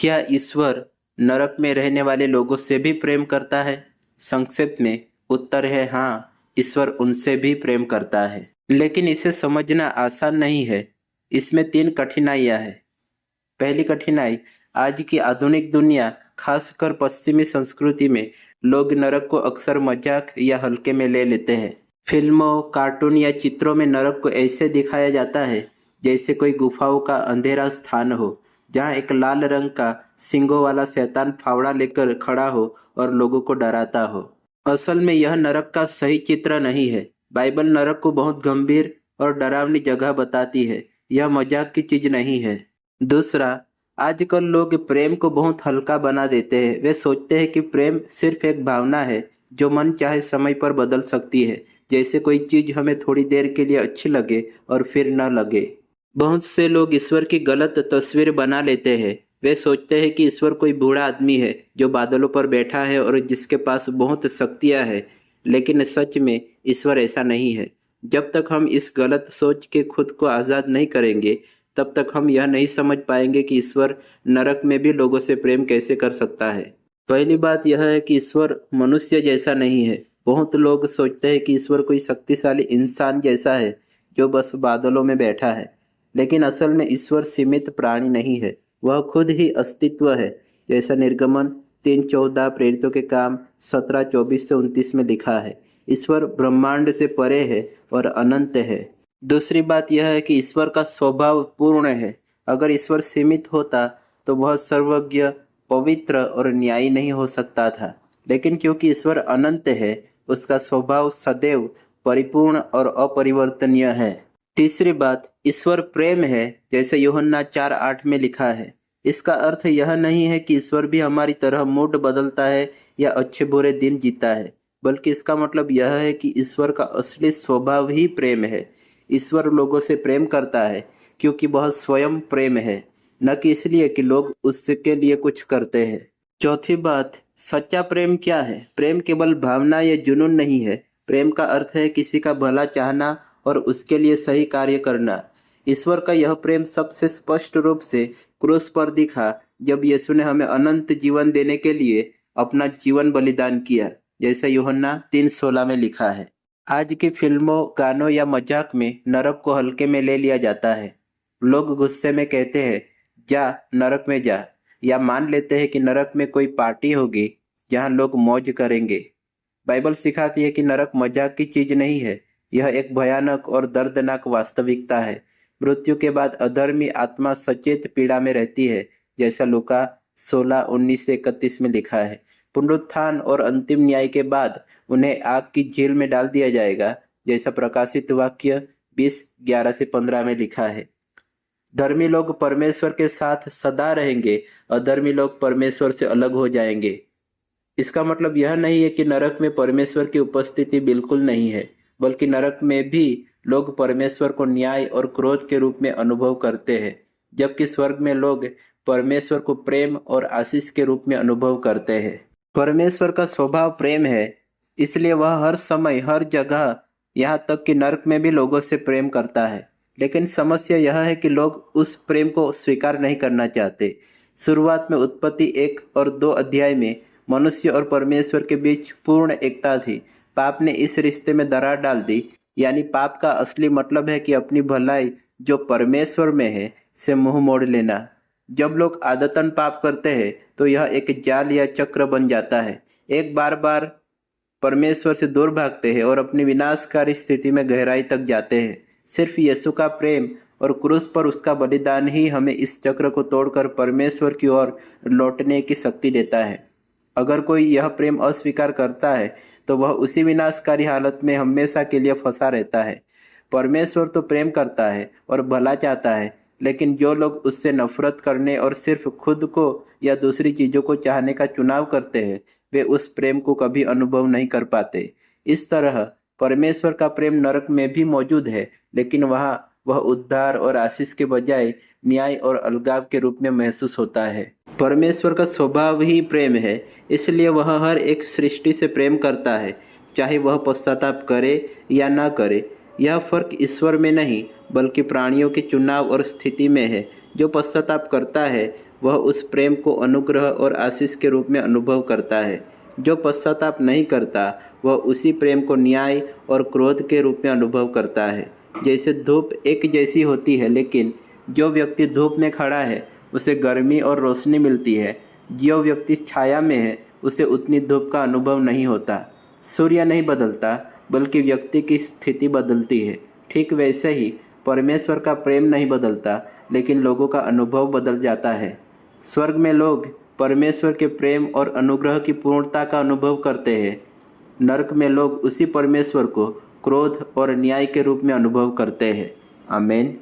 क्या ईश्वर नरक में रहने वाले लोगों से भी प्रेम करता है? संक्षेप में उत्तर है हाँ, ईश्वर उनसे भी प्रेम करता है। लेकिन इसे समझना आसान नहीं है। इसमें 3 कठिनाइयां हैं। पहली कठिनाई, आज की आधुनिक दुनिया, खासकर पश्चिमी संस्कृति में लोग नरक को अक्सर मजाक या हल्के में ले लेते हैं। फिल्मों, कार्टून या चित्रों में नरक को ऐसे दिखाया जाता है जैसे कोई गुफाओं का अंधेरा स्थान हो, जहां एक लाल रंग का सींगों वाला शैतान फावड़ा लेकर खड़ा हो और लोगों को डराता हो। असल में यह नरक का सही चित्र नहीं है। बाइबल नरक को बहुत गंभीर और डरावनी जगह बताती है। यह मजाक की चीज नहीं है। दूसरा, आजकल लोग प्रेम को बहुत हल्का बना देते हैं। वे सोचते हैं कि प्रेम सिर्फ एक भावना है जो मन चाहे समय पर बदल सकती है, जैसे कोई चीज हमें थोड़ी देर के लिए अच्छी लगे और फिर न लगे। बहुत से लोग ईश्वर की गलत तस्वीर बना लेते हैं। वे सोचते हैं कि ईश्वर कोई बूढ़ा आदमी है जो बादलों पर बैठा है और जिसके पास बहुत शक्तियां हैं। लेकिन सच में ईश्वर ऐसा नहीं है। जब तक हम इस गलत सोच के खुद को आज़ाद नहीं करेंगे, तब तक हम यह नहीं समझ पाएंगे कि ईश्वर नरक में भी लोगों से प्रेम कैसे कर सकता है। पहली बात यह है कि ईश्वर मनुष्य जैसा नहीं है। बहुत लोग सोचते हैं कि ईश्वर कोई शक्तिशाली इंसान जैसा है जो बस बादलों में बैठा है। लेकिन असल में ईश्वर सीमित प्राणी नहीं है, वह खुद ही अस्तित्व है। जैसा निर्गमन 3:14, प्रेरितों के काम 17:24 से 29 में लिखा है। ईश्वर ब्रह्मांड से परे है और अनंत है। दूसरी बात यह है कि ईश्वर का स्वभाव पूर्ण है। अगर ईश्वर सीमित होता तो वह सर्वज्ञ, पवित्र और न्यायी नहीं हो सकता था। लेकिन क्योंकि ईश्वर अनंत है, उसका स्वभाव सदैव परिपूर्ण और अपरिवर्तनीय है। तीसरी बात, ईश्वर प्रेम है, जैसे यूहन्ना 4:8 में लिखा है। इसका अर्थ यह नहीं है कि ईश्वर भी हमारी तरह मूड बदलता है या अच्छे बुरे दिन जीता है, बल्कि इसका मतलब यह है कि ईश्वर का असली स्वभाव ही प्रेम है। ईश्वर लोगों से प्रेम करता है क्योंकि वह स्वयं प्रेम है, न कि इसलिए कि लोग उसके लिए कुछ करते हैं। चौथी बात, सच्चा प्रेम क्या है? प्रेम केवल भावना या जुनून नहीं है। प्रेम का अर्थ है किसी का भला चाहना और उसके लिए सही कार्य करना। ईश्वर का यह प्रेम सबसे स्पष्ट रूप से क्रूस पर दिखा, जब यीशु ने हमें अनंत जीवन देने के लिए अपना जीवन बलिदान किया, जैसा यूहन्ना 3:16 में लिखा है। आज की फिल्मों, गानों या मजाक में नरक को हल्के में ले लिया जाता है। लोग गुस्से में कहते हैं, जा नरक में जा, या मान लेते हैं कि नरक में कोई पार्टी होगी जहां लोग मौज करेंगे। बाइबल सिखाती है कि नरक मजाक की चीज नहीं है। यह एक भयानक और दर्दनाक वास्तविकता है। मृत्यु के बाद अधर्मी आत्मा सचेत पीड़ा में रहती है, जैसा लूका 16:19 से 31 में लिखा है। पुनरुत्थान और अंतिम न्याय के बाद उन्हें आग की झील में डाल दिया जाएगा, जैसा प्रकाशित वाक्य 20:11 से 15 में लिखा है। धर्मी लोग परमेश्वर के साथ सदा रहेंगे, अधर्मी लोग परमेश्वर से अलग हो जाएंगे। इसका मतलब यह नहीं है कि नरक में परमेश्वर की उपस्थिति बिल्कुल नहीं है, बल्कि नरक में भी लोग परमेश्वर को न्याय और क्रोध के रूप में अनुभव करते हैं, जबकि स्वर्ग में लोग परमेश्वर को प्रेम और आशीष के रूप में अनुभव करते हैं। परमेश्वर का स्वभाव प्रेम है, इसलिए वह हर समय, हर जगह, यहाँ तक कि नरक में भी लोगों से प्रेम करता है। लेकिन समस्या यह है कि लोग उस प्रेम को स्वीकार नहीं करना चाहते। शुरुआत में उत्पत्ति 1 और 2 अध्याय में मनुष्य और परमेश्वर के बीच पूर्ण एकता थी। पाप ने इस रिश्ते में दरार डाल दी। यानी पाप का असली मतलब है कि अपनी भलाई जो परमेश्वर में है से मुंह मोड़ लेना। जब लोग आदतन पाप करते हैं तो यह एक जाल या चक्र बन जाता है। एक बार बार परमेश्वर से दूर भागते हैं और अपनी विनाशकारी स्थिति में गहराई तक जाते हैं। सिर्फ यीशु का प्रेम और क्रूस पर उसका बलिदान ही हमें इस चक्र को तोड़कर परमेश्वर की ओर लौटने की शक्ति देता है। अगर कोई यह प्रेम अस्वीकार करता है तो वह उसी विनाशकारी हालत में हमेशा के लिए फंसा रहता है। परमेश्वर तो प्रेम करता है और भला चाहता है, लेकिन जो लोग उससे नफरत करने और सिर्फ खुद को या दूसरी चीजों को चाहने का चुनाव करते हैं, वे उस प्रेम को कभी अनुभव नहीं कर पाते। इस तरह परमेश्वर का प्रेम नरक में भी मौजूद है, लेकिन वहाँ वह उद्धार और आशीष के बजाय न्याय और अलगाव के रूप में महसूस होता है। परमेश्वर का स्वभाव ही प्रेम है, इसलिए वह हर एक सृष्टि से प्रेम करता है, चाहे वह पश्चाताप करे या ना करे। यह फर्क ईश्वर में नहीं, बल्कि प्राणियों के चुनाव और स्थिति में है। जो पश्चाताप करता है वह उस प्रेम को अनुग्रह और आशीष के रूप में अनुभव करता है। जो पश्चाताप नहीं करता वह उसी प्रेम को न्याय और क्रोध के रूप में अनुभव करता है। जैसे धूप एक जैसी होती है, लेकिन जो व्यक्ति धूप में खड़ा है उसे गर्मी और रोशनी मिलती है। जो व्यक्ति छाया में है उसे उतनी धूप का अनुभव नहीं होता। सूर्य नहीं बदलता बल्कि व्यक्ति की स्थिति बदलती है। ठीक वैसे ही परमेश्वर का प्रेम नहीं बदलता, लेकिन लोगों का अनुभव बदल जाता है। स्वर्ग में लोग परमेश्वर के प्रेम और अनुग्रह की पूर्णता का अनुभव करते हैं। नरक में लोग उसी परमेश्वर को क्रोध और न्याय के रूप में अनुभव करते हैं। आमीन।